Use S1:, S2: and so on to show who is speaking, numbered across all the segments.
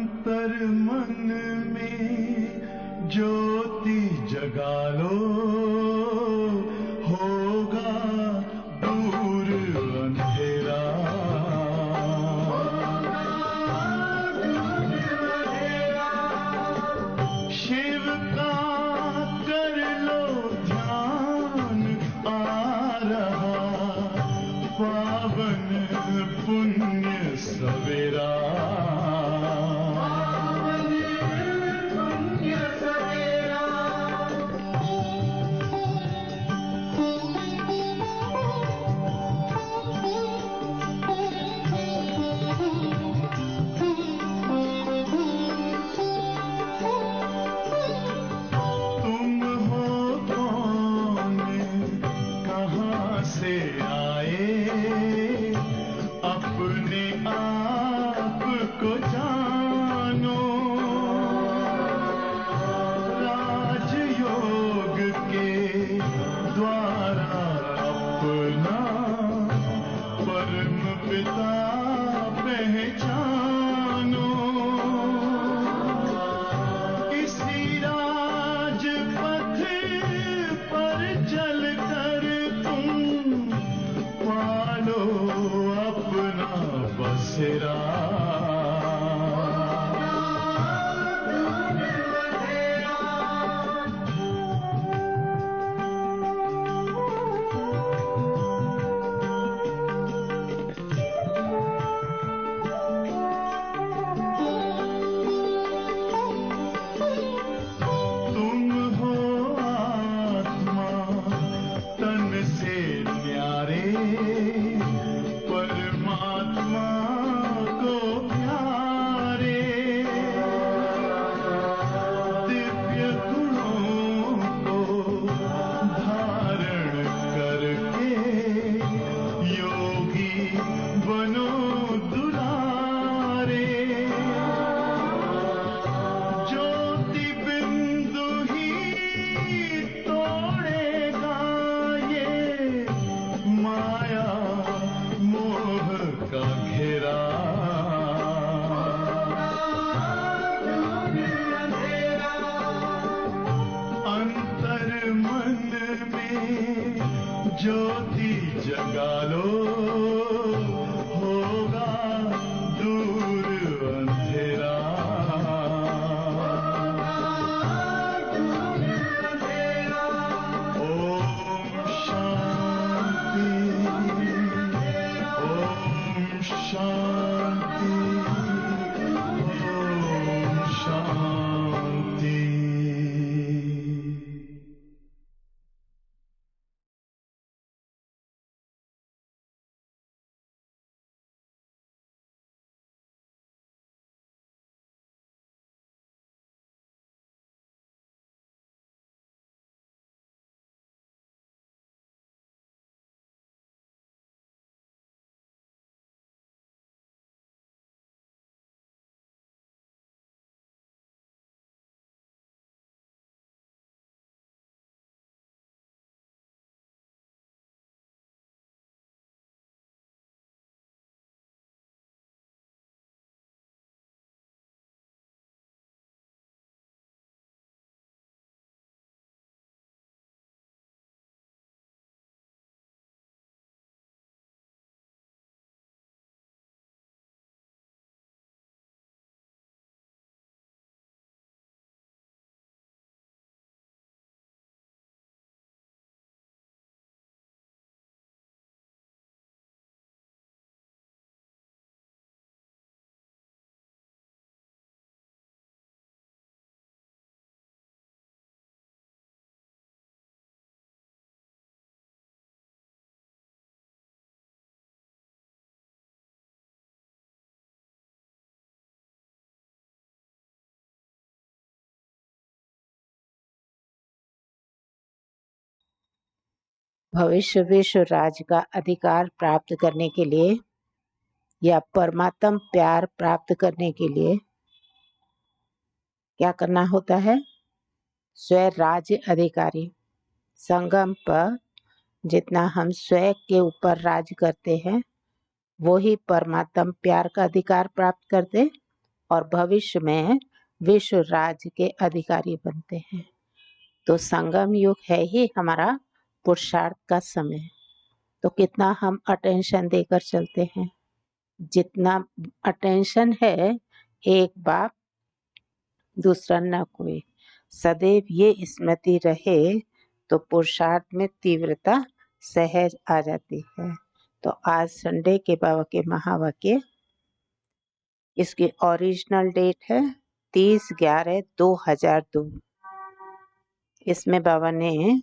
S1: अंतर मन में ज्योति जगा लो, होगा दूर अंधेरा। शिव का कर लो ध्यान, आ रहा पावन पुण्य सवेरा। तुम हो कौन, कहाँ से आए, अपने आप को जानो। राजयोग के द्वारा अपना परम पिता पहचानो। इसी राजपथ पर चलकर तुम पालो अपना बसेरा। तुम हो आत्मा तन से न्यारे, परमात्मा को प्यारे। दिव्य गुणों को धारण करके योगी बनो दुलारे। ज्योति बिंदु ही तोड़ेगा ये माया मोह का घेरा। अंतर मन में ज्योति जगा लो, होगा दूर अंधेरा। ओम शांति, ओम शांति, ओम शांति।
S2: भविष्य विश्व राज्य का अधिकार प्राप्त करने के लिए या परमात्म प्यार प्राप्त करने के लिए क्या करना होता है? स्वयं राज्य अधिकारी। संगम पर जितना हम स्वयं के ऊपर राज्य करते हैं वो ही परमात्म प्यार का अधिकार प्राप्त करते। और भविष्य में विश्व राज्य के अधिकारी बनते हैं। तो संगम युग है ही हमारा पुरुषार्थ का समय। तो कितना हम अटेंशन देकर चलते हैं, जितना अटेंशन है एक बाप दूसरा न कोई, सदैव ये स्मृति रहे तो पुरुषार्थ में तीव्रता सहज आ जाती है। तो आज संडे के बाबा के महावाक्य, इसकी ओरिजिनल डेट है 30/11/2002। इसमें बाबा ने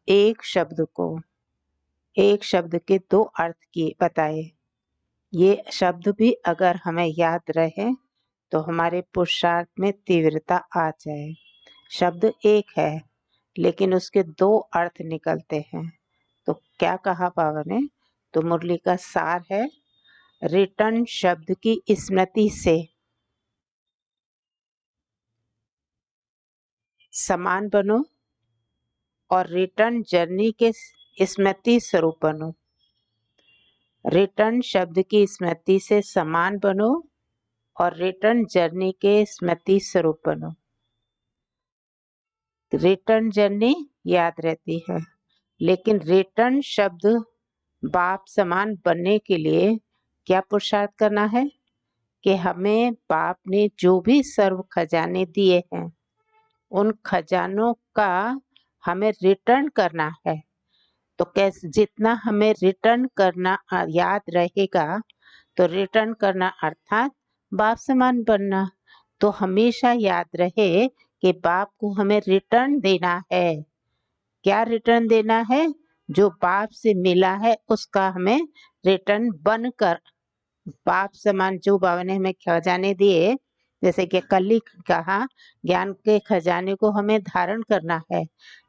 S2: एक शब्द के 2 अर्थ किए बताए। ये शब्द भी अगर हमें याद रहे तो हमारे पुरुषार्थ में तीव्रता आ जाए। शब्द एक है लेकिन उसके 2 अर्थ निकलते हैं। तो क्या कहा बाबा ने? तो मुरली का सार है, रिटर्न शब्द की स्मृति से समान बनो और रिटर्न जर्नी के स्मृति स्वरूप बनो। रिटर्न शब्द की स्मृति से समान बनो और रिटर्न जर्नी के स्मृति स्वरूप बनो। रिटर्न जर्नी याद रहती है, लेकिन रिटर्न शब्द बाप समान बनने के लिए क्या पुरुषार्थ करना है कि हमें बाप ने जो भी सर्व खजाने दिए हैं उन खजानों का हमें रिटर्न करना है। तो कैसे, जितना हमें रिटर्न करना याद रहेगा तो रिटर्न करना अर्थात बाप समान बनना। तो हमेशा याद रहे कि बाप को हमें रिटर्न देना है। क्या रिटर्न देना है? जो बाप से मिला है उसका हमें रिटर्न बनकर बाप समान, जो बाबा ने हमें खजाने दिए, जैसे कि कल ही कहा, ज्ञान के खजाने को हमें धारण करना है।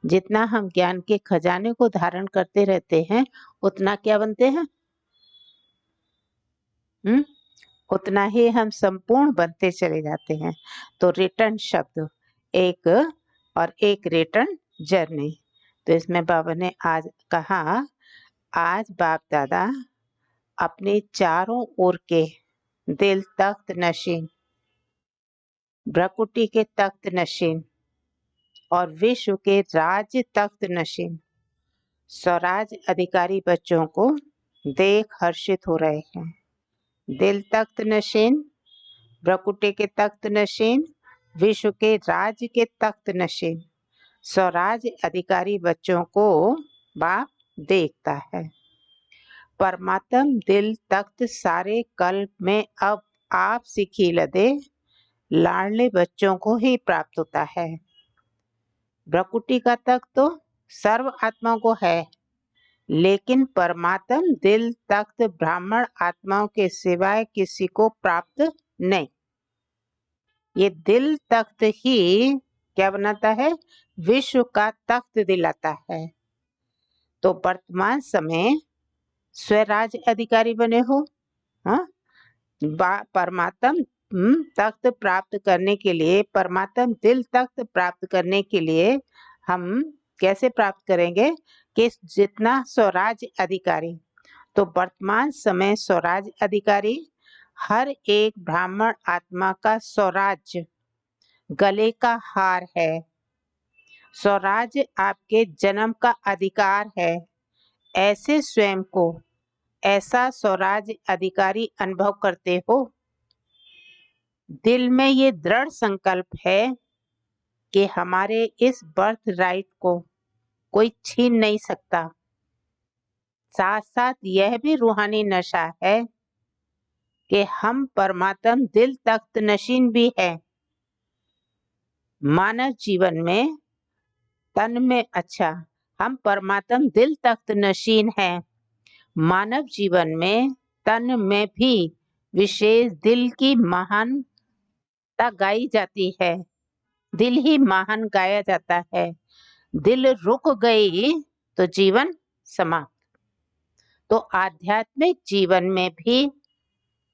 S2: जितना हम ज्ञान के खजाने को धारण करते रहते हैं उतना क्या बनते हैं? उतना ही हम संपूर्ण बनते चले जाते हैं। तो रिटर्न शब्द एक और एक रिटर्न जर्नी। तो इसमें बाबा ने आज कहा, आज बाप दादा अपने चारों ओर के दिल तख्त नशीन, भ्रकुटी के तख्त नशीन और विश्व के राज्य तख्त नशीन स्वराज अधिकारी बच्चों को देख हर्षित हो रहे हैं। दिल तख्त नशीन, भ्रकुटी के तख्त नशीन, विश्व के राज्य के तख्त नशीन स्वराज अधिकारी बच्चों को बाप देखता है। परमात्म दिल तख्त सारे कल्प में अब आप सिखी लदे लाडले बच्चों को ही प्राप्त होता है। भ्रकुटी का तख्त तो सर्व आत्माओं को है, लेकिन परमात्म दिल तख्त ब्राह्मण आत्माओं के सिवाय किसी को प्राप्त नहीं। ये दिल तख्त ही क्या बनाता है? विश्व का तख्त दिलाता है। तो वर्तमान समय स्वराज अधिकारी बने हो। हाँ, परमात्म तख्त प्राप्त करने के लिए, परमात्म दिल तख्त प्राप्त करने के लिए हम कैसे प्राप्त करेंगे? कि जितना स्वराज अधिकारी, तो वर्तमान समय स्वराज अधिकारी हर एक ब्राह्मण आत्मा का स्वराज गले का हार है। स्वराज आपके जन्म का अधिकार है। ऐसे स्वयं को ऐसा स्वराज अधिकारी अनुभव करते हो। दिल में ये दृढ़ संकल्प है कि हमारे इस बर्थ राइट को कोई छीन नहीं सकता। साथ साथ यह भी रूहानी नशा है कि हम परमात्म दिल तख्त नशीन भी है। मानव जीवन में तन में, अच्छा, हम परमात्म दिल तख्त नशीन है। मानव जीवन में तन में भी विशेष दिल की महानता गाई जाती है। दिल ही महान गाया जाता है। दिल रुक गई तो जीवन समाप्त। तो आध्यात्मिक जीवन में भी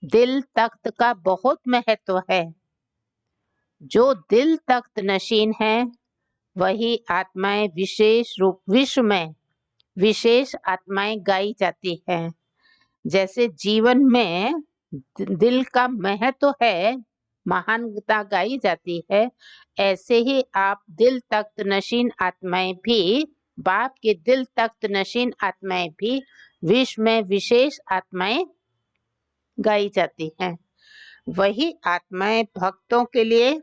S2: दिल तख्त का बहुत महत्व है। जो दिल तख्त नशीन है वही आत्माएं विशेष रूप विश्व में विशेष आत्माएं गाई जाती हैं। जैसे जीवन में दिल का महत्व है, महानता गाई जाती है, ऐसे ही आप दिल तख्त नशीन आत्माएं भी, बाप के दिल तख्त नशीन आत्माएं भी विश्व में विशेष आत्माएं गाई जाती हैं। वही आत्माएं भक्तों के लिए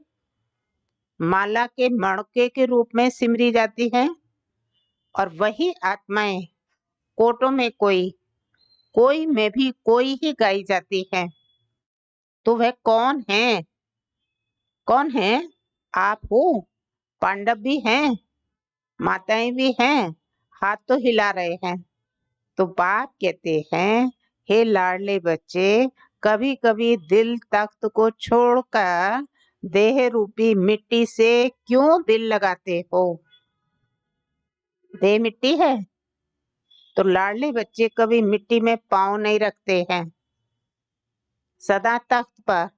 S2: माला के मणके के रूप में सिमरी जाती हैं, और वही आत्माएं कोटों में कोई में भी कोई ही गाई जाती हैं। तो वह कौन है? कौन है? आप हो। पांडव भी हैं, माताएं भी हैं, हाथ तो हिला रहे हैं। तो बाप कहते हैं, हे लाडले बच्चे, कभी कभी दिल तख्त को छोड़कर देह रूपी मिट्टी से क्यों दिल लगाते हो? देह मिट्टी है तो लाडले बच्चे कभी मिट्टी में पांव नहीं रखते हैं, सदा तख्त पर,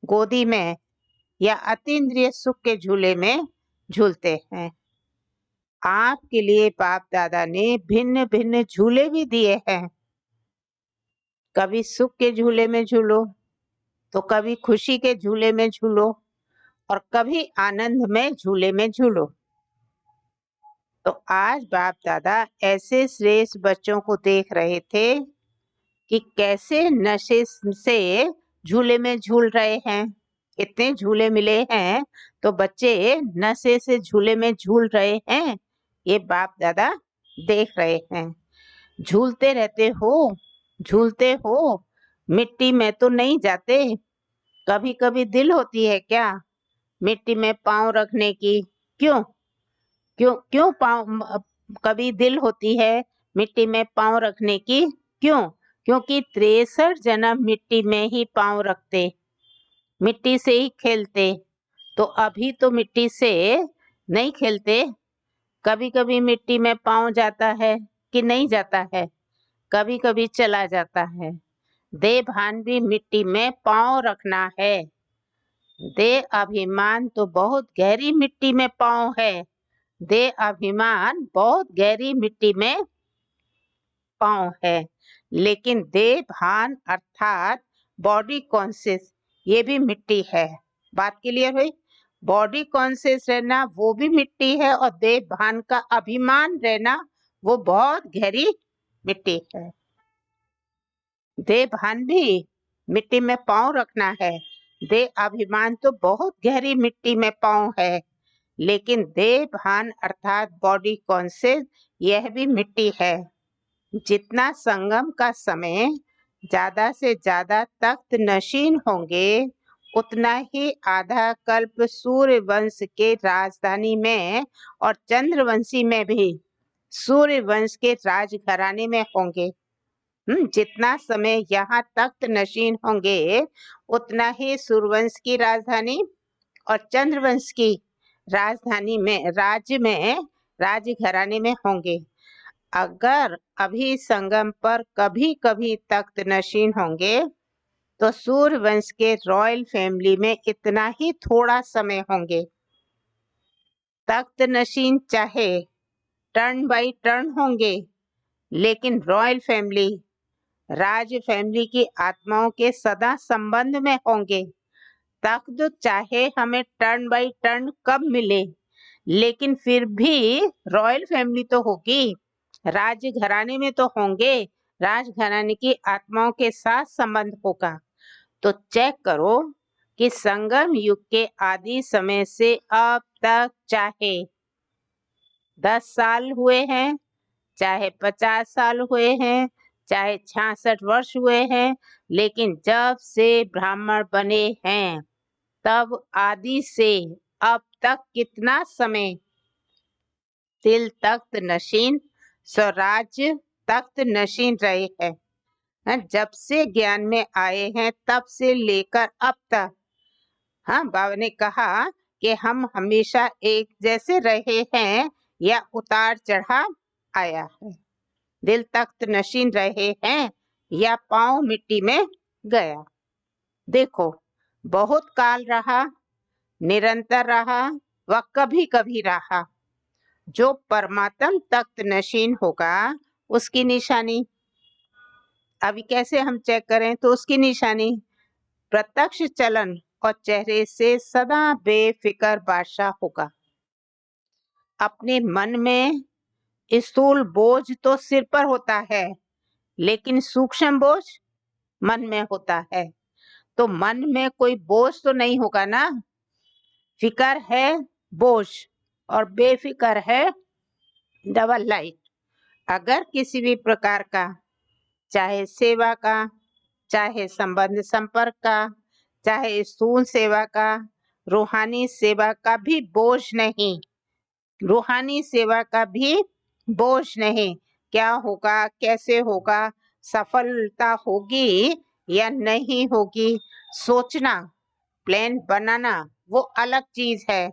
S2: गोदी में या अतीन्द्रिय सुख के झूले में झूलते हैं। आपके लिए बाप दादा ने भिन्न भिन्न झूले भी दिए हैं। कभी सुख के झूले में झूलो, तो कभी खुशी के झूले में झूलो, और कभी आनंद में झूले में झूलो। तो आज बाप दादा ऐसे श्रेष्ठ बच्चों को देख रहे थे कि कैसे नशे से झूले में झूल रहे हैं। इतने झूले मिले हैं तो बच्चे नशे से झूले में झूल रहे हैं, ये बाप दादा देख रहे हैं। झूलते रहते हो, झूलते हो, मिट्टी में तो नहीं जाते। कभी कभी दिल होती है क्या मिट्टी में पांव रखने की? क्यों क्यों क्यों पांव कभी दिल होती है मिट्टी में पांव रखने की? क्यों? क्योंकि 63 जन्म मिट्टी में ही पांव रखते, मिट्टी से ही खेलते। तो अभी तो मिट्टी से नहीं खेलते। कभी कभी मिट्टी में पांव जाता है कि नहीं जाता है? कभी कभी चला जाता है। देह भान भी मिट्टी में पांव रखना है। देह अभिमान तो बहुत गहरी मिट्टी में पांव है। देह अभिमान बहुत गहरी मिट्टी में पांव है। लेकिन देह भान अर्थात बॉडी कॉन्शियस, ये भी मिट्टी है। बात क्लियर हुई? बॉडी कॉन्शियस रहना वो भी मिट्टी है, और देह भान का अभिमान रहना वो बहुत गहरी मिट्टी है। देह भान भी मिट्टी में पांव रखना है। देह अभिमान तो बहुत गहरी मिट्टी में पांव है, लेकिन देह भान अर्थात बॉडी कॉन्शियस यह भी मिट्टी है। जितना संगम का समय ज्यादा से ज्यादा तख्त नशीन होंगे, उतना ही आधा कल्प सूर्य वंश के राजधानी में और चंद्रवंशी में भी सूर्य वंश के राजघराने में होंगे। जितना समय यहाँ तख्त नशीन होंगे, उतना ही सूर्यवंश की राजधानी और चंद्रवंश की राजधानी में, राज्य में, राजघराने में होंगे। अगर अभी संगम पर कभी कभी तख्त नशीन होंगे, तो सूर्य वंश के रॉयल फैमिली में इतना ही थोड़ा समय होंगे। तख्त नशीन चाहे टर्न बाय टर्न होंगे, लेकिन रॉयल फैमिली, राज फैमिली की आत्माओं के सदा संबंध में होंगे। तख्त चाहे हमें टर्न बाय टर्न कब मिले, लेकिन फिर भी रॉयल फैमिली तो होगी, राज घराने में तो होंगे, राज घराने की आत्माओं के साथ संबंध होगा। तो चेक करो कि संगम युग के आदि समय से अब तक चाहे 10 साल हुए हैं, चाहे 50 साल हुए हैं, चाहे 66 वर्ष हुए हैं, लेकिन जब से ब्राह्मण बने हैं तब आदि से अब तक कितना समय दिल तख्त नशीन, स्वराज्य तख्त नशीन रहे हैं। जब से ज्ञान में आए हैं तब से लेकर अब तक। हाँ, बाबा ने कहा कि हम हमेशा एक जैसे रहे हैं या उतार चढ़ाव आया है। दिल तख्त नशीन रहे हैं या पांव मिट्टी में गया। देखो, बहुत काल रहा, निरंतर रहा व कभी कभी रहा। जो परमात्म तख्त नशीन होगा उसकी निशानी अभी कैसे हम चेक करें? तो उसकी निशानी प्रत्यक्ष चलन और चेहरे से सदा बेफिक्र बादशाह होगा। अपने मन में स्थूल बोझ तो सिर पर होता है, लेकिन सूक्ष्म बोझ मन में होता है। तो मन में कोई बोझ तो नहीं होगा ना। फिकर है बोझ और बेफिक्र है डबल लाइट। अगर किसी भी प्रकार का, चाहे सेवा का, चाहे संबंध संपर्क का, चाहे स्थूल सेवा का, रूहानी सेवा का भी बोझ नहीं, रूहानी सेवा का भी बोझ नहीं। क्या होगा, कैसे होगा, सफलता होगी या नहीं होगी, सोचना, प्लान बनाना वो अलग चीज है,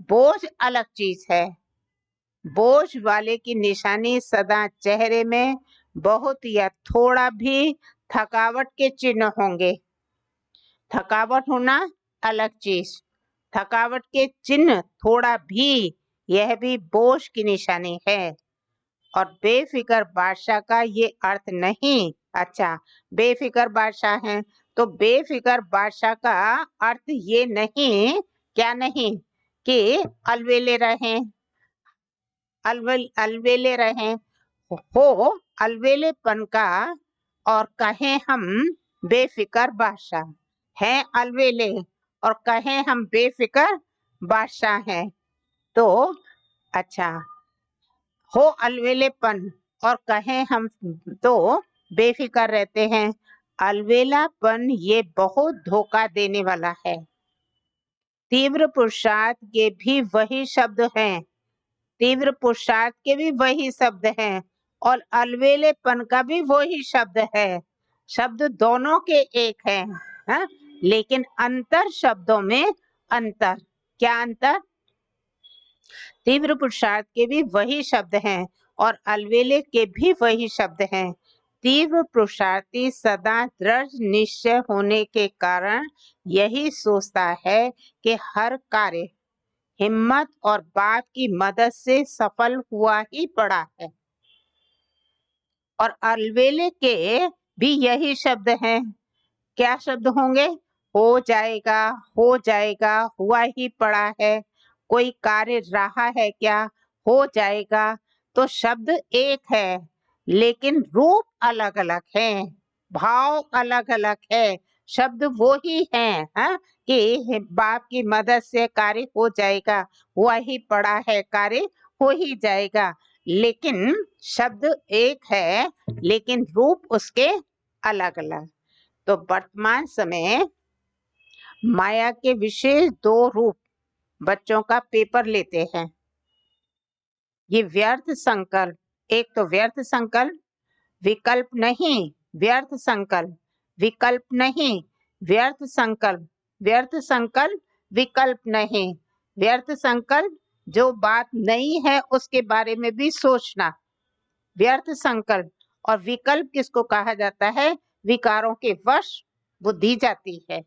S2: बोझ अलग चीज है। बोझ वाले की निशानी सदा चेहरे में बहुत या थोड़ा भी थकावट के चिन्ह होंगे। थकावट होना अलग चीज, थकावट के चिन्ह थोड़ा भी, यह भी बोझ की निशानी है। और बेफिक्र बादशाह का ये अर्थ नहीं, अच्छा बेफिक्र बादशाह हैं तो बेफिक्र बादशाह का अर्थ ये नहीं, क्या नहीं, कि अलवेले रहें, अलवेले रहें हो अलवेलेपन का, और कहें हम बेफिक्र बादशाह हैं अलवेले, और कहें हम बेफिक्र बादशाह हैं। तो अच्छा, हो अलवेलेपन और कहें हम तो बेफिक्र रहते हैं। अलवेलापन ये बहुत धोखा देने वाला है। तीव्र पुरुषार्थ के भी वही शब्द हैं, तीव्र पुरुषार्थ के भी वही शब्द हैं, और अलवेलेपन का भी वही शब्द है। शब्द दोनों के एक हैं, हाँ? लेकिन अंतर शब्दों में अंतर, क्या अंतर? तीव्र पुरुषार्थ के भी वही शब्द हैं और अलवेले के भी वही शब्द हैं। तीव्र पुरुषार्थी सदा दृढ़ निश्चय होने के कारण यही सोचता है कि हर कार्य हिम्मत और बाप की मदद से सफल हुआ ही पड़ा है। और अलवेले के भी यही शब्द हैं। क्या शब्द होंगे? हो जाएगा, हो जाएगा, हुआ ही पड़ा है। कोई कार्य रहा है क्या? हो जाएगा। तो शब्द एक है, लेकिन रूप अलग अलग है, भाव अलग अलग है। शब्द वो ही है, हाँ? कि बाप की मदद से कार्य हो जाएगा, हुआ ही पड़ा है, कार्य हो ही जाएगा। लेकिन शब्द एक है, लेकिन रूप उसके अलग अलग। तो वर्तमान समय माया के विशेष दो रूप बच्चों का पेपर लेते हैं। ये व्यर्थ संकल्प, एक तो व्यर्थ संकल्प, विकल्प नहीं, व्यर्थ संकल्प, विकल्प नहीं, व्यर्थ संकल्प, व्यर्थ संकल्प, विकल्प नहीं, व्यर्थ संकल्प जो बात नहीं है उसके बारे में भी सोचना, व्यर्थ संकल्प। और विकल्प किसको कहा जाता है? विकारों के वश बुद्धि जाती है।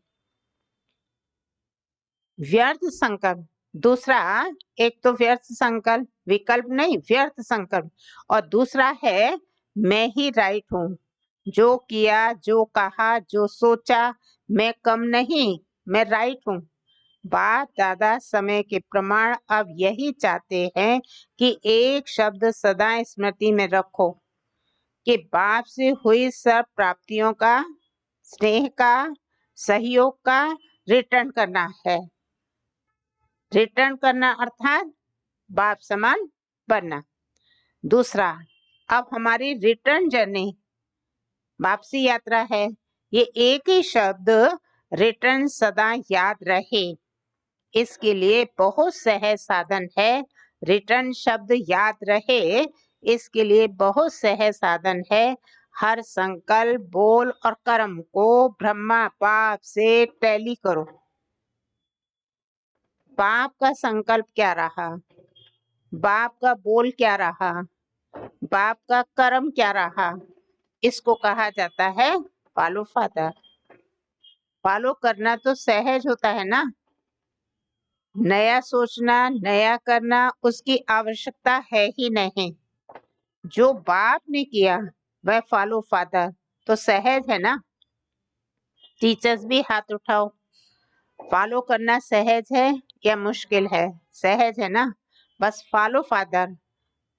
S2: व्यर्थ संकल्प दूसरा, एक तो व्यर्थ संकल्प, विकल्प नहीं, व्यर्थ संकल्प, और दूसरा है मैं ही राइट हूँ, जो किया, जो कहा, जो सोचा, मैं कम नहीं, मैं राइट हूँ। बाप दादा समय के प्रमाण अब यही चाहते हैं कि एक शब्द सदा स्मृति में रखो कि बाप से हुई सब प्राप्तियों का, स्नेह का, सहयोग का रिटर्न करना है। रिटर्न करना अर्थात बाप समान बनना। दूसरा, अब हमारी रिटर्न जर्नी, वापसी यात्रा है। ये एक ही शब्द रिटर्न सदा याद रहे, इसके लिए बहुत सहज साधन है। रिटर्न शब्द याद रहे, इसके लिए बहुत सहज साधन है। हर संकल्प, बोल और कर्म को ब्रह्मा बाप से टैली करो। बाप का संकल्प क्या रहा, बाप का बोल क्या रहा, बाप का कर्म क्या रहा, इसको कहा जाता है फॉलो फादर। फॉलो करना तो सहज होता है ना, नया सोचना, नया करना उसकी आवश्यकता है ही नहीं। जो बाप ने किया वह फॉलो फादर, तो सहज है ना। टीचर्स भी हाथ उठाओ, फॉलो करना सहज है या मुश्किल है? सहज है ना। बस फॉलो फादर।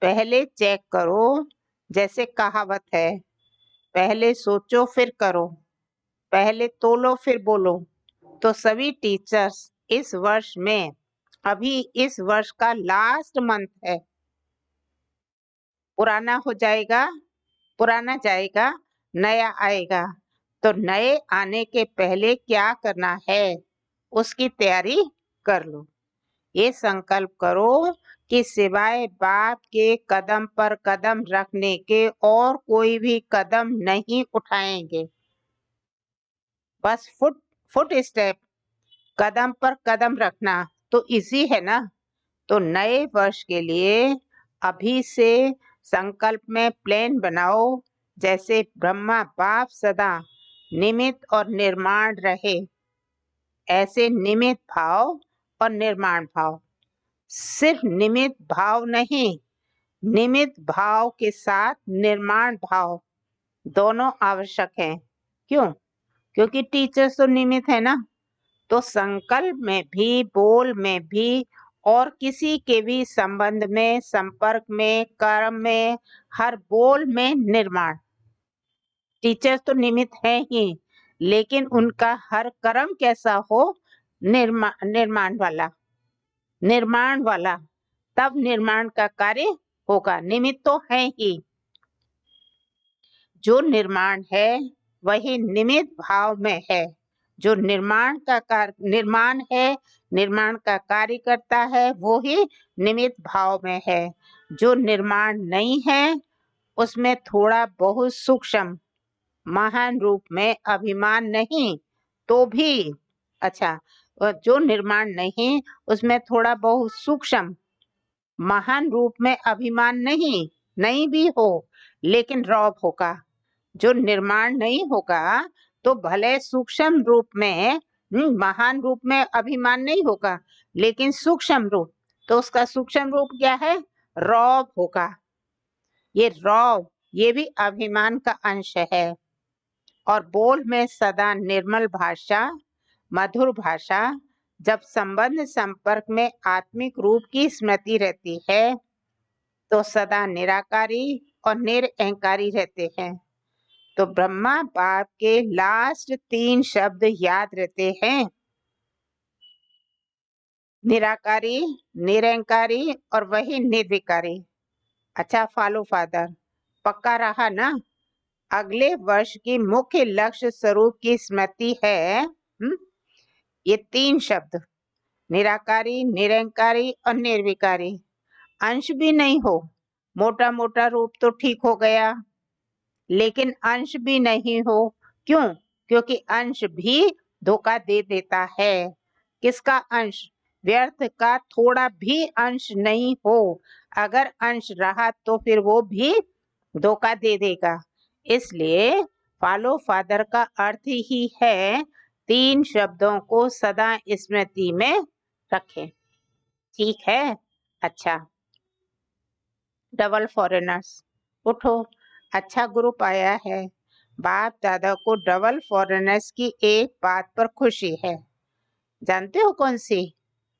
S2: पहले चेक करो, जैसे कहावत है, पहले सोचो फिर करो, पहले तोलो फिर बोलो। तो सभी टीचर्स इस वर्ष में, अभी इस वर्ष का लास्ट मंथ है, पुराना हो जाएगा, पुराना जाएगा, नया आएगा। तो नए आने के पहले क्या करना है, उसकी तैयारी कर लो। ये संकल्प करो कि सिवाय बाप के कदम पर कदम रखने के और कोई भी कदम नहीं उठाएंगे। बस फुट स्टेप, कदम पर कदम रखना तो इजी है ना। तो नए वर्ष के लिए अभी से संकल्प में प्लान बनाओ, जैसे ब्रह्मा बाप सदा निमित्त और निर्माण रहे, ऐसे निमित्त भाव और निर्माण भाव। सिर्फ निमित्त भाव नहीं, निमित्त भाव के साथ निर्माण भाव दोनों आवश्यक हैं। क्यों? क्योंकि टीचर्स तो निमित्त है ना। तो संकल्प में भी, बोल में भी और किसी के भी संबंध में, संपर्क में, कर्म में, हर बोल में निर्माण। टीचर्स तो निमित्त है ही, लेकिन उनका हर कर्म कैसा हो, निर्माण वाला, निर्माण वाला, तब निर्माण का कार्य होगा। निमित्त तो है ही, जो निर्माण है वही निमित्त भाव में है। जो निर्माण है, निर्माण का कार्य करता है, वो ही निमित्त भाव में है। जो निर्माण नहीं है, उसमें थोड़ा बहुत सूक्ष्म, महान रूप में अभिमान नहीं तो भी अच्छा, जो निर्माण नहीं उसमें थोड़ा बहुत सूक्ष्म, महान रूप में अभिमान नहीं भी हो, लेकिन रौब होगा। जो निर्माण नहीं होगा तो भले सूक्ष्म रूप में, महान रूप में अभिमान नहीं होगा, लेकिन सूक्ष्म रूप, तो उसका सूक्ष्म रूप क्या है, रौब होगा। ये रौब, ये भी अभिमान का अंश है। और बोल में सदा निर्मल भाषा, मधुर भाषा, जब संबंध संपर्क में आत्मिक रूप की स्मृति रहती है तो सदा निराकारी और निरअहंकारी रहते हैं। तो ब्रह्मा बाप के लास्ट 3 शब्द याद रहते हैं, निराकारी, निरअहंकारी और वही निर्विकारी। अच्छा फॉलो फादर, पक्का रहा ना। अगले वर्ष की मुख्य लक्ष्य स्वरूप की स्मृति है ये 3 शब्द, निराकारी, निरअहंकारी और निर्विकारी। अंश भी नहीं हो, मोटा मोटा रूप तो ठीक हो गया, लेकिन अंश भी नहीं हो। क्यों? क्योंकि अंश भी धोखा दे देता है। किसका अंश? व्यर्थ का थोड़ा भी अंश नहीं हो। अगर अंश रहा तो फिर वो भी धोखा दे देगा। इसलिए फॉलो फादर का अर्थ ही है 3 शब्दों को सदा स्मृति में रखें। ठीक है? अच्छा, डबल फॉरेनर्स उठो, अच्छा ग्रुप आया है। बाप दादा को डबल फॉरेनर्स की एक बात पर खुशी है। जानते हो कौन सी?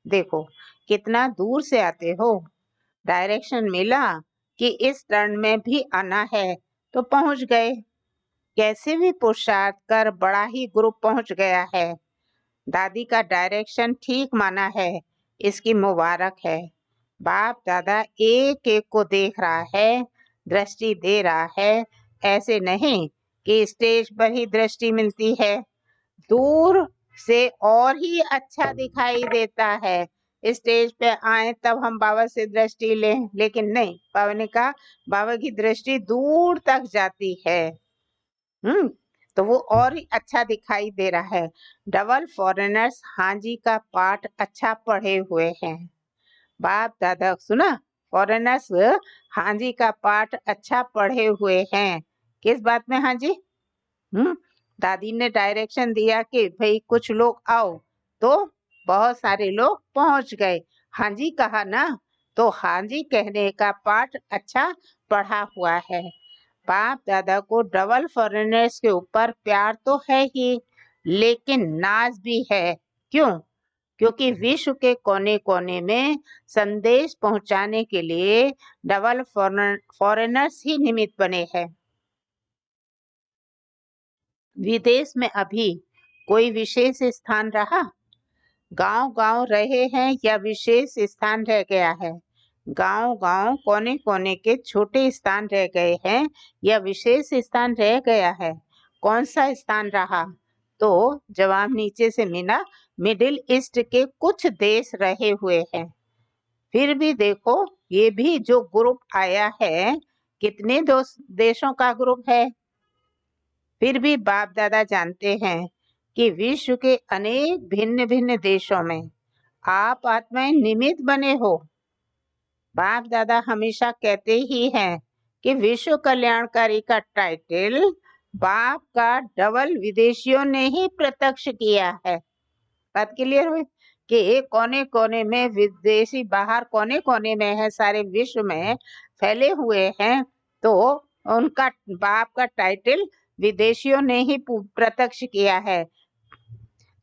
S2: देखो कितना दूर से आते हो। डायरेक्शन मिला कि इस टर्न में भी आना है तो पहुंच गए। कैसे भी पुरुषार्थ कर बड़ा ही ग्रुप पहुंच गया है। दादी का डायरेक्शन ठीक माना है, इसकी मुबारक है। बाप दादा एक एक को देख रहा है, दृष्टि दे रहा है। ऐसे नहीं कि स्टेज पर ही दृष्टि मिलती है, दूर से और ही अच्छा दिखाई देता है। स्टेज पे आए तब हम बाबा से दृष्टि लें, लेकिन नहीं, बाबा ने कहा बाबा की दृष्टि दूर तक जाती है। तो वो और ही अच्छा दिखाई दे रहा है। डबल फॉरेनर्स हाजी का पाठ अच्छा पढ़े हुए हैं। बाप दादा सुना, फॉरेनर्स हाजी का पाठ अच्छा पढ़े हुए हैं। किस बात में हाजी? दादी ने डायरेक्शन दिया कि भाई कुछ लोग आओ, तो बहुत सारे लोग पहुंच गए। हाजी कहा ना, तो हाजी कहने का पाठ अच्छा पढ़ा हुआ है। बाप दादा को डबल फॉरेनर्स के ऊपर प्यार तो है ही, लेकिन नाज भी है। क्यों? क्योंकि विश्व के कोने कोने में संदेश पहुंचाने के लिए डबल फॉरेनर्स ही निमित्त बने हैं। विदेश में अभी कोई विशेष स्थान रहा? गांव गांव रहे हैं या विशेष स्थान रह गया है? गांव गांव कोने कोने के छोटे स्थान रह गए हैं या विशेष स्थान रह गया है? कौन सा स्थान रहा? तो जवाब नीचे से मिला, मिडिल ईस्ट के कुछ देश रहे हुए हैं। फिर भी देखो, ये भी जो ग्रुप आया है, कितने देशों का ग्रुप है? फिर भी बाप दादा जानते हैं कि विश्व के अनेक भिन्न भिन्न देशों में आप आत्माएं निमित्त बने हो। बाप दादा हमेशा कहते ही हैं कि विश्व कल्याणकारी का टाइटल बाप का डबल विदेशियों ने ही प्रत्यक्ष किया है। बात क्लियर हुई कि कोने कोने में विदेशी बाहर कोने कोने में है, सारे विश्व में फैले हुए हैं, तो उनका बाप का टाइटल विदेशियों ने ही प्रत्यक्ष किया है।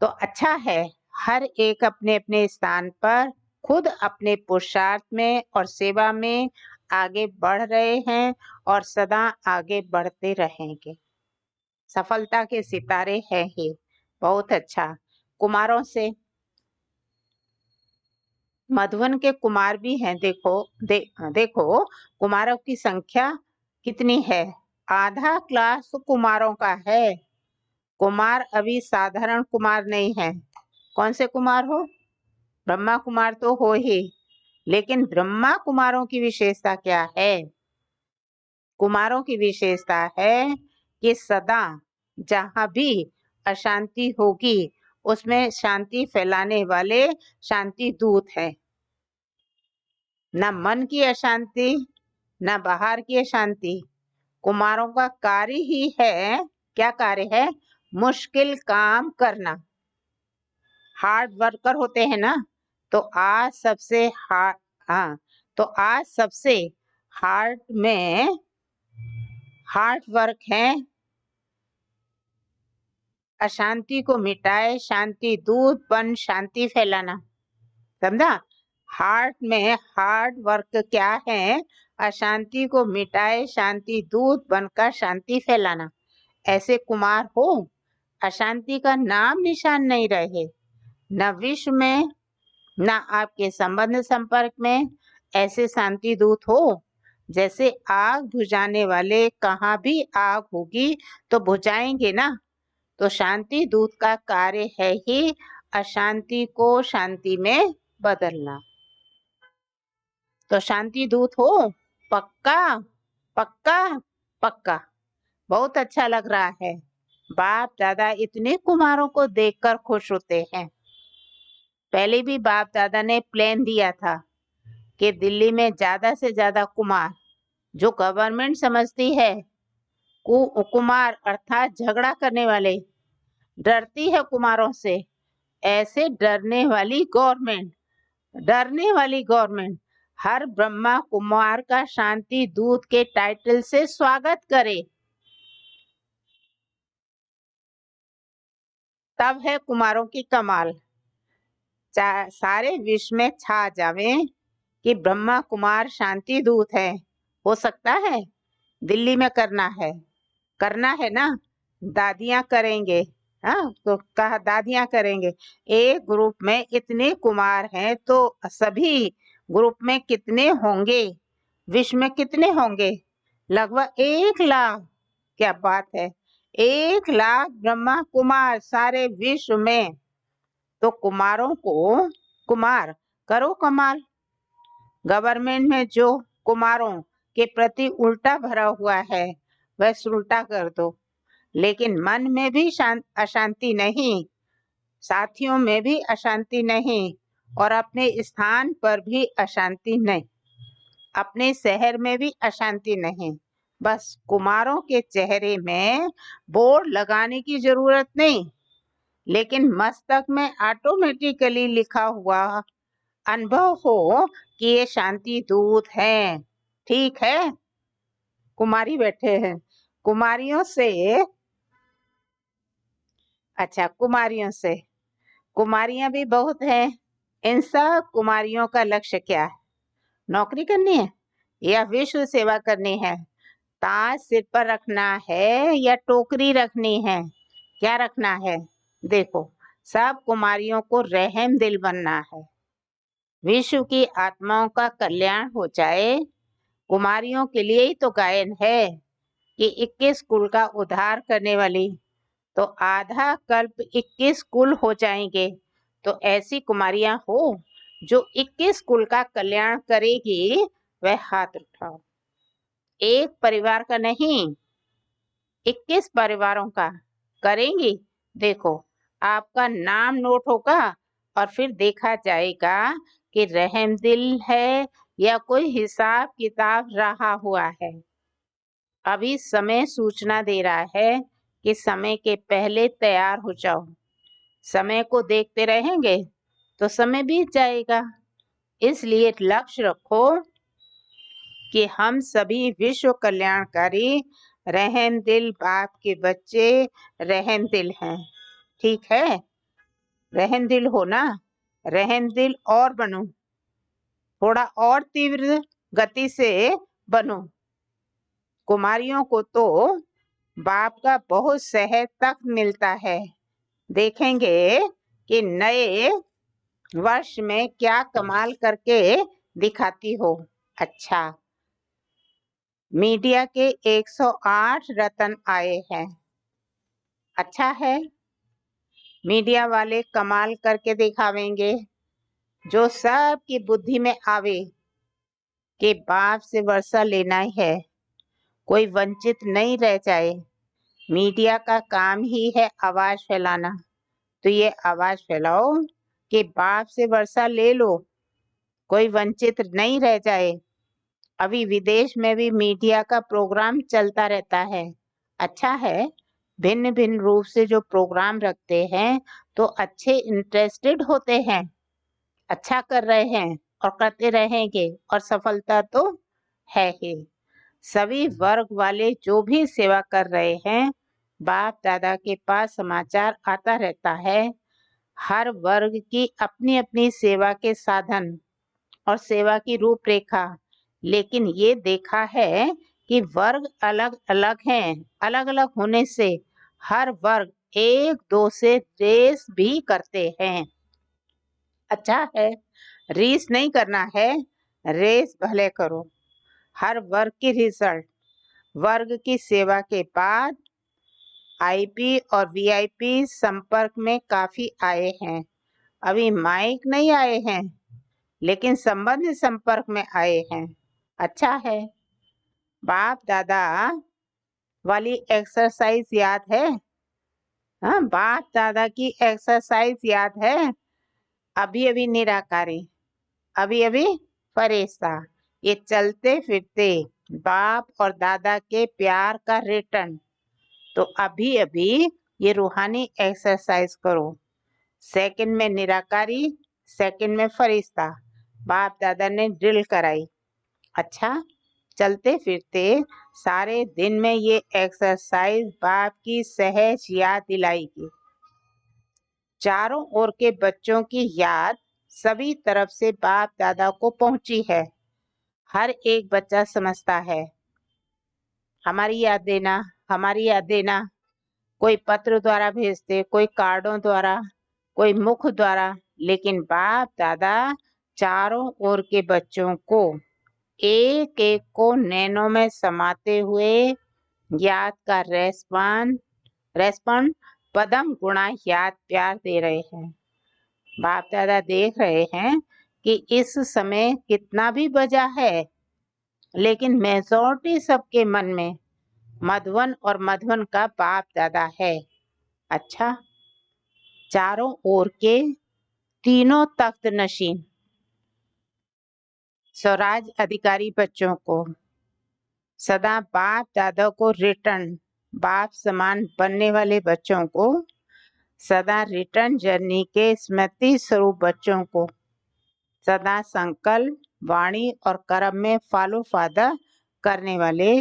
S2: तो अच्छा है, हर एक अपने अपने स्थान पर खुद अपने पुरुषार्थ में और सेवा में आगे बढ़ रहे हैं और सदा आगे बढ़ते रहेंगे। सफलता के सितारे हैं ही। बहुत अच्छा। कुमारों से मधुबन के कुमार भी हैं। देखो कुमारों की संख्या कितनी है? आधा क्लास कुमारों का है। कुमार अभी साधारण कुमार नहीं है। कौन से कुमार हो? ब्रह्मा कुमार तो हो ही, लेकिन ब्रह्मा कुमारों की विशेषता क्या है? कुमारों की विशेषता है कि सदा जहां भी अशांति होगी उसमें शांति फैलाने वाले शांति दूत हैं। न मन की अशांति न बाहर की अशांति। कुमारों का कार्य ही है, क्या कार्य है? मुश्किल काम करना। हार्ड वर्कर होते हैं ना, तो आज सबसे हार्ड में हार्ड वर्क है अशांति को मिटाए शांति दूत बन शांति फैलाना। समझा? हार्ट में हार्ड वर्क क्या है? अशांति को मिटाए शांति दूत बनकर शांति फैलाना। ऐसे कुमार हो, अशांति का नाम निशान नहीं रहे, न विश्व में न आपके संबंध संपर्क में। ऐसे शांति दूत हो जैसे आग बुझाने वाले, कहाँ भी आग होगी तो बुझाएंगे ना। तो शांति दूत का कार्य है ही अशांति को शांति में बदलना। तो शांति दूत हो, पक्का पक्का पक्का। बहुत अच्छा लग रहा है। बाप दादा इतने कुमारों को देखकर खुश होते हैं। पहले भी बाप दादा ने प्लान दिया था कि दिल्ली में ज्यादा से ज्यादा कुमार, जो गवर्नमेंट समझती है कुमार अर्थात झगड़ा करने वाले, डरती है कुमारों से, ऐसे डरने वाली गवर्नमेंट हर ब्रह्मा कुमार का शांति दूत के टाइटल से स्वागत करे। तब है कुमारों की कमाल। सारे विश्व में छा जावे कि ब्रह्मा कुमार शांति दूत है। हो सकता है? दिल्ली में करना है ना। दादियां करेंगे। हाँ, तो कहा दादियां करेंगे। एक ग्रुप में इतने कुमार हैं तो सभी ग्रुप में कितने होंगे? विश्व में कितने होंगे? लगभग 1 लाख। क्या बात है! 1 लाख ब्रह्मा कुमार सारे विश्व में। तो कुमारों को कुमार करो कमाल। गवर्नमेंट में जो कुमारों के प्रति उल्टा भरा हुआ है वह उल्टा कर दो। लेकिन मन में भी अशांति नहीं, साथियों में भी अशांति नहीं, और अपने स्थान पर भी अशांति नहीं, अपने शहर में भी अशांति नहीं। बस कुमारों के चेहरे में बोर्ड लगाने की जरूरत नहीं, लेकिन मस्तक में ऑटोमेटिकली लिखा हुआ अनुभव हो कि ये शांति दूत है। ठीक है? कुमारी बैठे हैं। कुमारियों से कुमारियां भी बहुत हैं। इन सब कुमारियों का लक्ष्य क्या है? नौकरी करनी है या विश्व सेवा करनी है? ताज सिर पर रखना है या टोकरी रखनी है? क्या रखना है? देखो, सब कुमारियों को रहम दिल बनना है। विश्व की आत्माओं का कल्याण हो जाए। कुमारियों के लिए ही तो गायन है कि 21 कुल का उद्धार करने वाली, तो आधा कल्प 21 कुल हो जाएंगे। तो ऐसी कुमारियां हो जो 21 कुल का कल्याण करेगी, वह हाथ उठाओ। एक परिवार का नहीं, 21 परिवारों का करेंगी। देखो, आपका नाम नोट होगा और फिर देखा जाएगा कि रहम दिल है या कोई हिसाब किताब रहा हुआ है। अभी समय सूचना दे रहा है कि समय के पहले तैयार हो जाओ। समय को देखते रहेंगे तो समय बीत जाएगा। इसलिए लक्ष्य रखो कि हम सभी विश्व कल्याणकारी रहम दिल बाप के बच्चे रहम दिल हैं। ठीक है? रहम दिल हो ना? रहम दिल और बनो, थोड़ा और तीव्र गति से बनो। कुमारियों को तो बाप का बहुत सहज तक मिलता है। देखेंगे कि नए वर्ष में क्या कमाल करके दिखाती हो। अच्छा, मीडिया के 108 रत्न आए हैं। अच्छा है, मीडिया वाले कमाल करके दिखावेंगे। जो सबकी बुद्धि में आवे कि बाप से वर्षा लेना ही है, कोई वंचित नहीं रह जाए। मीडिया का काम ही है आवाज फैलाना, तो ये आवाज फैलाओ कि बाप से वर्षा ले लो, कोई वंचित नहीं रह जाए। अभी विदेश में भी मीडिया का प्रोग्राम चलता रहता है। अच्छा है, भिन्न भिन्न रूप से जो प्रोग्राम रखते हैं तो अच्छे इंटरेस्टेड होते हैं, अच्छा कर रहे हैं और करते रहेंगे, और सफलता तो है ही। सभी वर्ग वाले जो भी सेवा कर रहे हैं, बाप दादा के पास समाचार आता रहता है। हर वर्ग की अपनी अपनी सेवा के साधन और सेवा की रूपरेखा, लेकिन ये देखा है कि वर्ग अलग अलग हैं। अलग अलग होने से हर वर्ग एक दो से रेस भी करते हैं। अच्छा है, रेस नहीं करना है, रेस भले करो। हर वर्ग की रिजल्ट वर्ग की सेवा के बाद आईपी और वीआईपी संपर्क में काफी आए हैं। अभी माइक नहीं आए हैं, लेकिन संबंध संपर्क में आए हैं। अच्छा है, बाप दादा वाली एक्सरसाइज याद है? हाँ, बाप दादा की एक्सरसाइज याद है? अभी अभी निराकारी, अभी अभी फरिश्ता, ये चलते फिरते बाप और दादा के प्यार का रिटर्न। तो अभी अभी ये रूहानी एक्सरसाइज करो। सेकंड में निराकारी, सेकंड में फरिश्ता, बाप दादा ने ड्रिल कराई। अच्छा, चलते फिरते सारे दिन में ये एक्सरसाइज बाप की सहज याद दिलाएगी। चारों ओर के बच्चों की याद सभी तरफ से बाप दादा को पहुंची है। हर एक बच्चा समझता है, हमारी याद देना, हमारी याद देना। कोई पत्र द्वारा भेजते, कोई कार्डों द्वारा, कोई मुख द्वारा, लेकिन बाप दादा चारों ओर के बच्चों को एक एक को नैनों में समाते हुए याद का रेस्पॉन्ड पदम गुणा याद प्यार दे रहे हैं। बाप दादा देख रहे हैं कि इस समय कितना भी बजा है, लेकिन मेजॉरिटी सबके मन में मधुवन और मधुवन का बाप दादा है। अच्छा, चारों ओर के तीनों तख्त नशीन स्वराज अधिकारी बच्चों को सदा बाप दादा को रिटर्न, बाप समान बनने वाले बच्चों को सदा रिटर्न जर्नी के स्मृति स्वरूप बच्चों को सदा संकल्प, वाणी और कर्म में फॉलो फादर करने वाले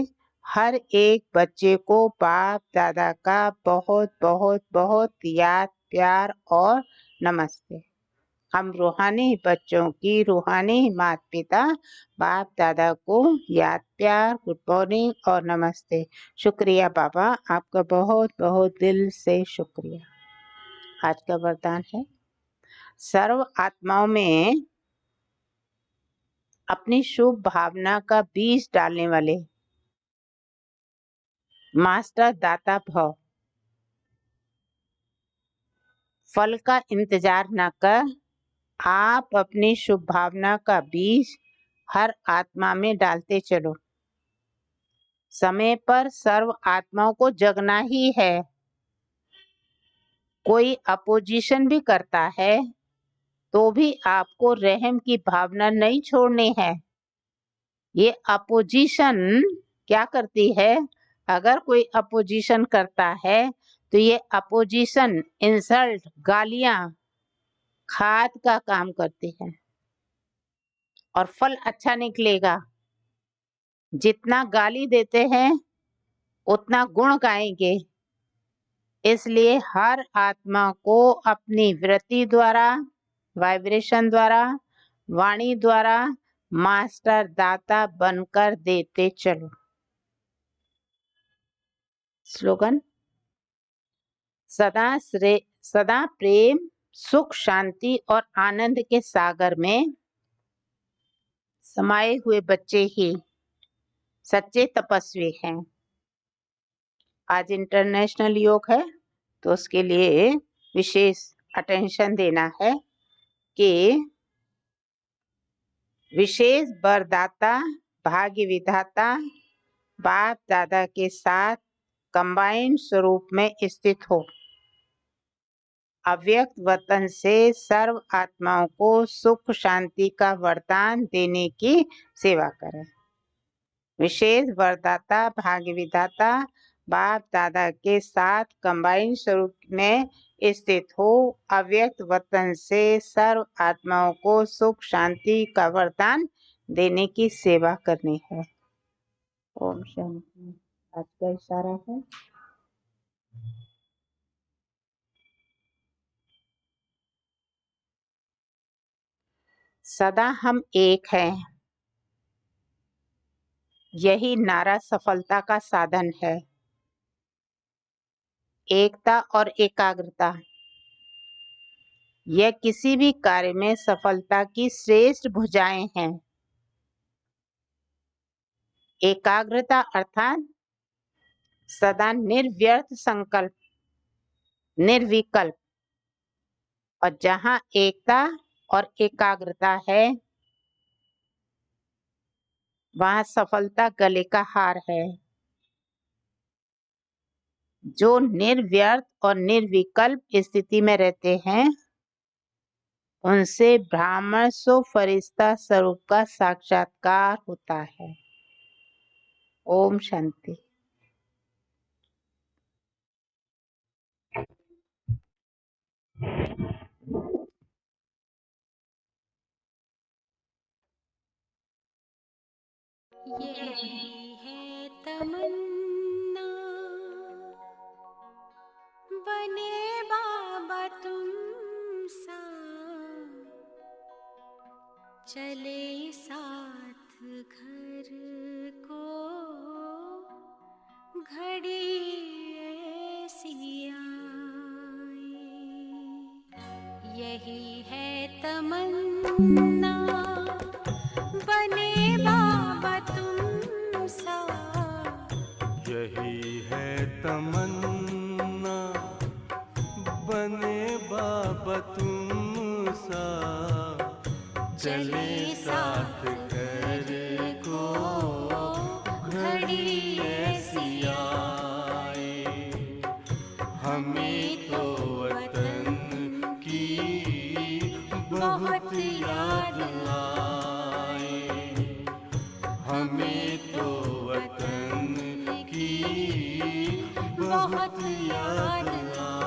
S2: हर एक बच्चे को बाप दादा का बहुत बहुत बहुत याद प्यार और नमस्ते। हम रूहानी बच्चों की रूहानी माता पिता बाप दादा को याद प्यार गुड मॉर्निंग और नमस्ते। शुक्रिया बाबा, आपका बहुत बहुत दिल से शुक्रिया। आज का वरदान है सर्व आत्माओं में अपनी शुभ भावना का बीज डालने वाले मास्टर दाता भव। फल का इंतजार न कर आप अपनी शुभ भावना का बीज हर आत्मा में डालते चलो। समय पर सर्व आत्माओं को जगना ही है। कोई अपोजिशन भी करता है तो भी आपको रहम की भावना नहीं छोड़नी है। ये अपोजिशन क्या करती है? अगर कोई अपोजिशन करता है तो ये अपोजिशन इंसल्ट गालियां खाद का काम करती है और फल अच्छा निकलेगा। जितना गाली देते हैं उतना गुण गाएंगे। इसलिए हर आत्मा को अपनी वृत्ति द्वारा, वाइब्रेशन द्वारा, वाणी द्वारा मास्टर दाता बनकर देते चलो। स्लोगन सदा प्रेम सुख शांति और आनंद के सागर में समाये हुए बच्चे ही सच्चे तपस्वी हैं। आज इंटरनेशनल योग है तो उसके लिए विशेष अटेंशन देना है कि विशेष वरदाता भाग्य विधाता बाप दादा के साथ कंबाइंड स्वरूप में स्थित हो। अव्यक्त वतन से सर्व आत्माओं को सुख शांति का वरदान देने की सेवा करें। विशेष वरदाता भाग्य विधाता बाप दादा के साथ कंबाइंड स्वरूप में स्थित हो। अव्यक्त वतन से सर्व आत्माओं को सुख शांति का वरदान देने की सेवा करनी है। ओम शांति। आज का इशारा है सदा हम एक हैं। यही नारा सफलता का साधन है। एकता और एकाग्रता यह किसी भी कार्य में सफलता की श्रेष्ठ भुजाएं हैं। एकाग्रता अर्थात सदा निर्व्यर्थ संकल्प, निर्विकल्प। और जहाँ एकता और एकाग्रता है वहाँ सफलता गले का हार है। जो निर्व्यर्थ और निर्विकल्प स्थिति में रहते हैं उनसे ब्राह्मण सो फरिश्ता स्वरूप का साक्षात्कार होता है। ओम शांति।
S3: यही है तमन्ना बने बाबा तुम सा, चले साथ घर को घड़ी ऐसी आए। यही है तमन्ना बने बाबा तुम सा,
S1: यही है तमन्ना बने बाबा तुम सा, चले साथ घर को घड़ी ऐसी आए। हमें तो वतन की बहुत याद आए। हमें तो वतन की बहुत याद आए।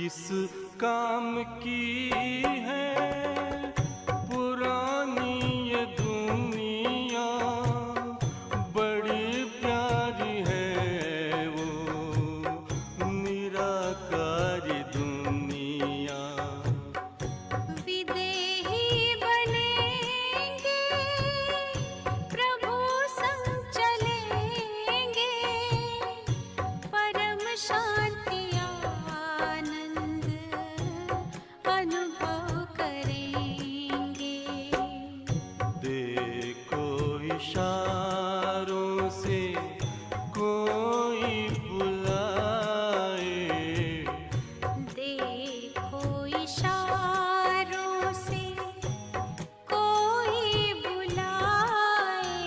S1: किस काम की है पुरानी ये दुनिया, बड़ी प्यारी है वो निराकारी दुनिया।
S3: विदेही बनेंगे प्रभु संग चलेंगे, परम शांति आनंद अनुभव करेंगे।
S1: देखो इशारों से कोई बुलाए,
S3: देखो इशारों से कोई बुलाए,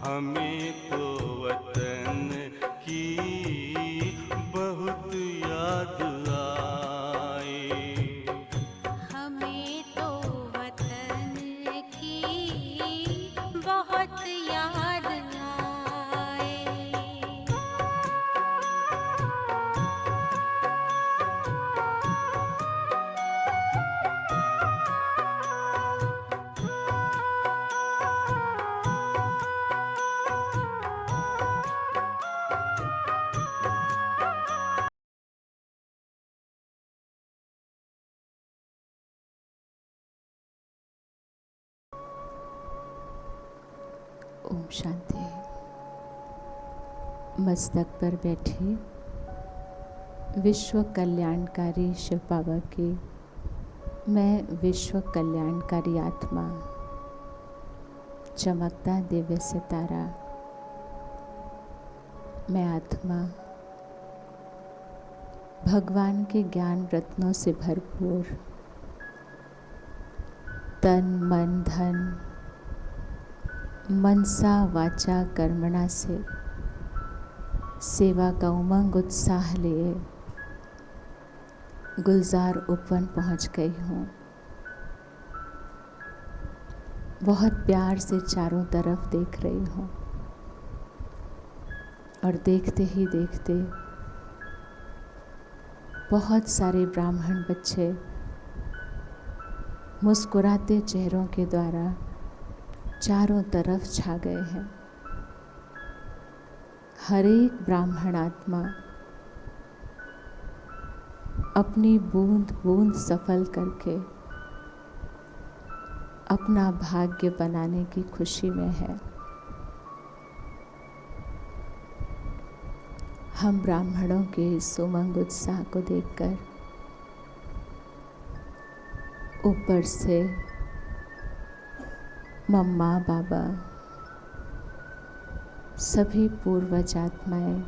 S1: हमें तो वतन की बहुत याद आए।
S3: हमें तो वतन की बहुत याद आए।
S4: ओम शांति। मस्तक पर बैठे विश्व कल्याणकारी शिव बाबा की मैं विश्व कल्याणकारी आत्मा, चमकता दिव्य सितारा, मैं आत्मा भगवान के ज्ञान रत्नों से भरपूर, तन मन धन मनसा वाचा कर्मणा से सेवा का उमंग उत्साह लिए गुलजार उपवन पहुंच गई हूँ। बहुत प्यार से चारों तरफ देख रही हूँ और देखते ही देखते बहुत सारे ब्राह्मण बच्चे मुस्कुराते चेहरों के द्वारा चारों तरफ छा गए हैं। हर एक ब्राह्मण आत्मा अपनी बूंद बूंद सफल करके अपना भाग्य बनाने की खुशी में है। हम ब्राह्मणों के इस उमंग उत्साह को देखकर ऊपर से मम्मा बाबा सभी पूर्वज आत्माएं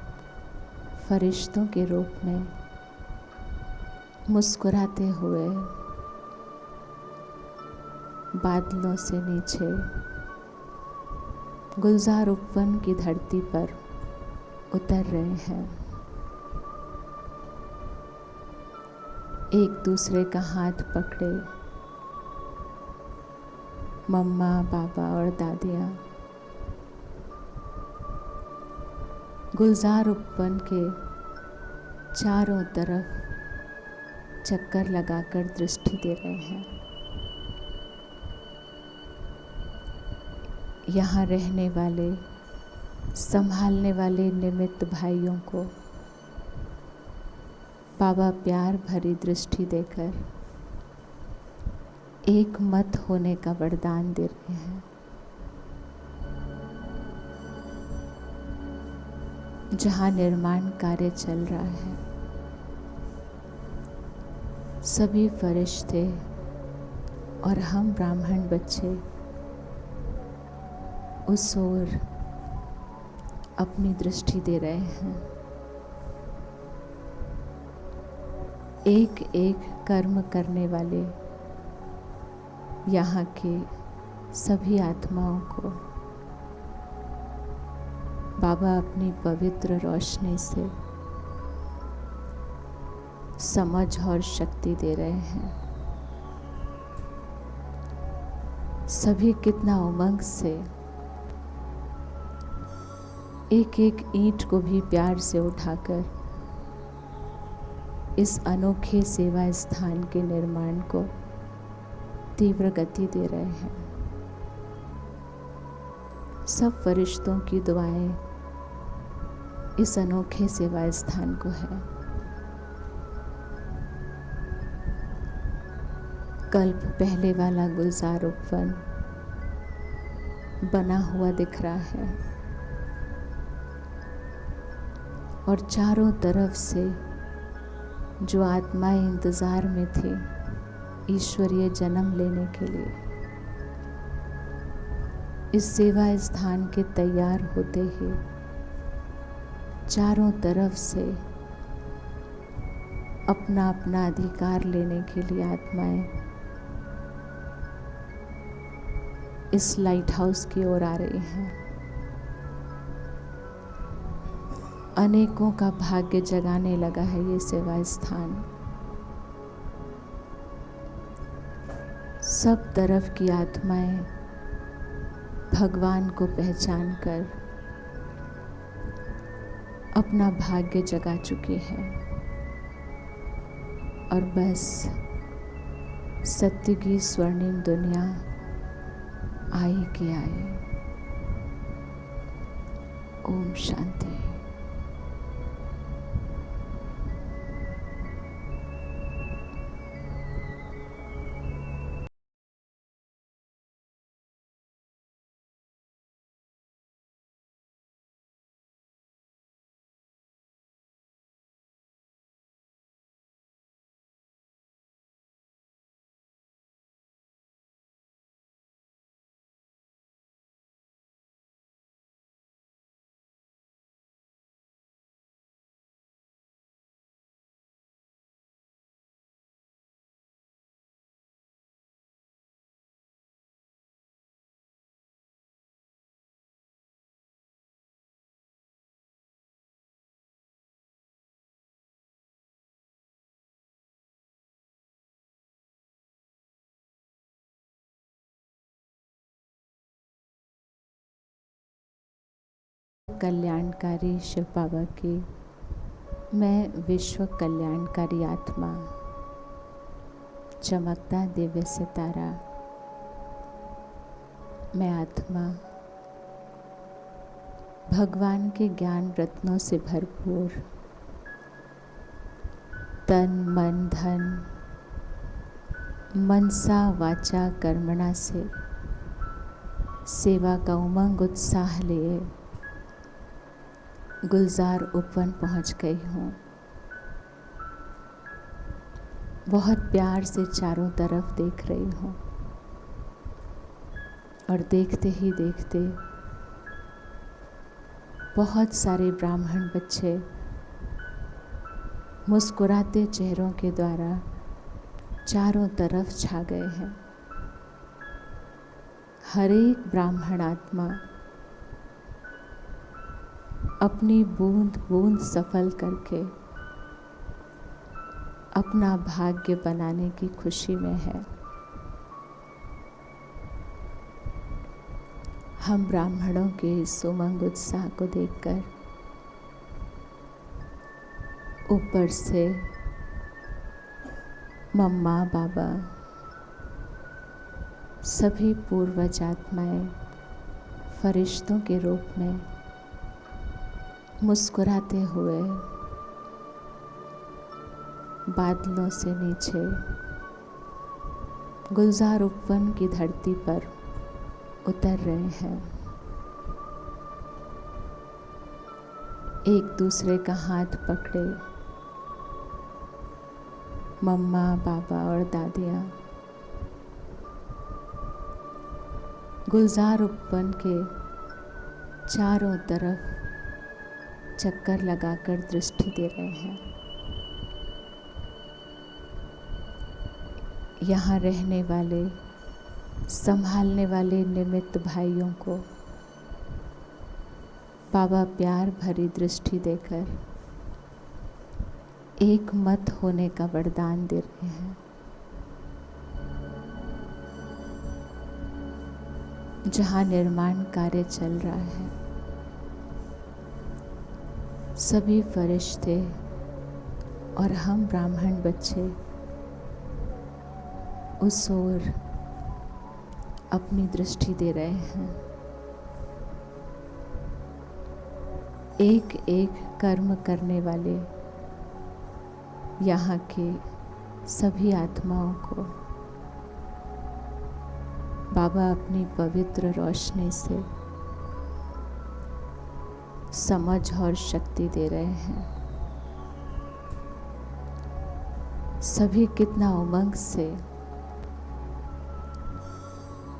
S4: फरिश्तों के रूप में मुस्कुराते हुए बादलों से नीचे गुलजार उपवन की धरती पर उतर रहे हैं। एक दूसरे का हाथ पकड़े मम्मा बाबा और दादियाँ गुलजार उपवन के चारों तरफ चक्कर लगाकर दृष्टि दे रहे हैं। यहाँ रहने वाले संभालने वाले निमित्त भाइयों को बाबा प्यार भरी दृष्टि देकर एक मत होने का वरदान दे रहे हैं। जहाँ निर्माण कार्य चल रहा है, सभी फरिश्ते और हम ब्राह्मण बच्चे उस ओर अपनी दृष्टि दे रहे हैं। एक एक कर्म करने वाले यहाँ के सभी आत्माओं को बाबा अपनी पवित्र रोशनी से समझ और शक्ति दे रहे हैं। सभी कितना उमंग से एक एक ईंट को भी प्यार से उठाकर इस अनोखे सेवा स्थान के निर्माण को तीव्र गति दे रहे हैं। सब फरिश्तों की दुआएं इस अनोखे सेवा स्थान को है। कल्प पहले वाला गुलजार उपवन बना हुआ दिख रहा है और चारों तरफ से जो आत्माएं इंतजार में थी ईश्वरीय जन्म लेने के लिए, इस सेवा स्थान के तैयार होते ही चारों तरफ से अपना अपना अधिकार लेने के लिए आत्माएं इस लाइट हाउस की ओर आ रही हैं। अनेकों का भाग्य जगाने लगा है ये सेवा स्थान। सब तरफ की आत्माएं भगवान को पहचान कर अपना भाग्य जगा चुकी है और बस सत्य की स्वर्णिम दुनिया आई कि आई। ओम शांति। कल्याणकारी शिव बाबा की मैं विश्व कल्याणकारी आत्मा, चमकता दिव्य सितारा, मैं आत्मा भगवान के ज्ञान रत्नों से भरपूर, तन मन धन मनसा वाचा कर्मणा से सेवा का उमंग उत्साह लिए गुलजार उपवन पहुंच गई हूँ। बहुत प्यार से चारों तरफ देख रही हूँ और देखते ही देखते बहुत सारे ब्राह्मण बच्चे मुस्कुराते चेहरों के द्वारा चारों तरफ छा गए हैं। हर एक ब्राह्मण आत्मा अपनी बूंद बूंद सफल करके अपना भाग्य बनाने की खुशी में है। हम ब्राह्मणों के इस उमंग उत्साह को देखकर ऊपर से मम्मा बाबा सभी पूर्वज आत्माएं फरिश्तों के रूप में मुस्कुराते हुए बादलों से नीचे गुलजार उपवन की धरती पर उतर रहे हैं। एक दूसरे का हाथ पकड़े मम्मा बाबा और दादियाँ गुलजार उपवन के चारों तरफ चक्कर लगाकर दृष्टि दे रहे हैं। यहाँ रहने वाले संभालने वाले निमित्त भाइयों को बाबा प्यार भरी दृष्टि देकर एक मत होने का वरदान दे रहे हैं। जहाँ निर्माण कार्य चल रहा है सभी फरिश्ते और हम ब्राह्मण बच्चे उस ओर अपनी दृष्टि दे रहे हैं। एक एक कर्म करने वाले यहाँ के सभी आत्माओं को बाबा अपनी पवित्र रोशनी से समझ और शक्ति दे रहे हैं। सभी कितना उमंग से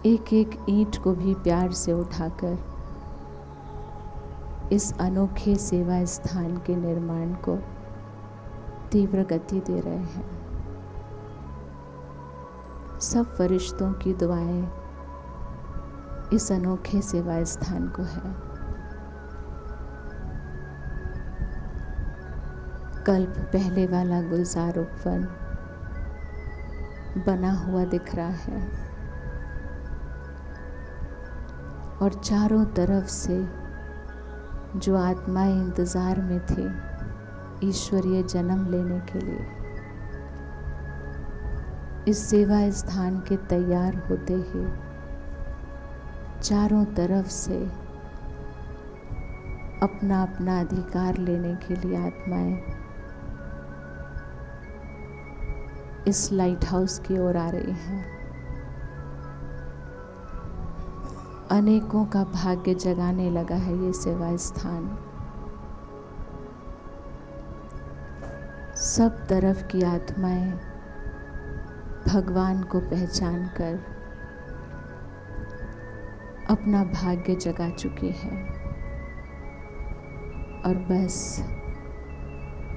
S4: एक एक ईंट को भी प्यार से उठाकर इस अनोखे सेवा स्थान के निर्माण को तीव्र गति दे रहे हैं। सब फरिश्तों की दुआएं इस अनोखे सेवा स्थान को है। कल्प पहले वाला गुलजार उपवन बना हुआ दिख रहा है और चारों तरफ से जो आत्माएं इंतजार में थे ईश्वरीय जन्म लेने के लिए, इस सेवा स्थान के तैयार होते ही चारों तरफ से अपना अपना अधिकार लेने के लिए आत्माएं इस लाइट हाउस की ओर आ रही हैं। अनेकों का भाग्य जगाने लगा है ये सेवा स्थान। सब तरफ की आत्माएं भगवान को पहचान कर अपना भाग्य जगा चुकी है और बस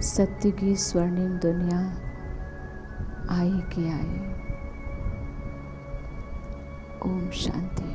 S4: सत्य की स्वर्णिम दुनिया आई कि आई। ओम शांति।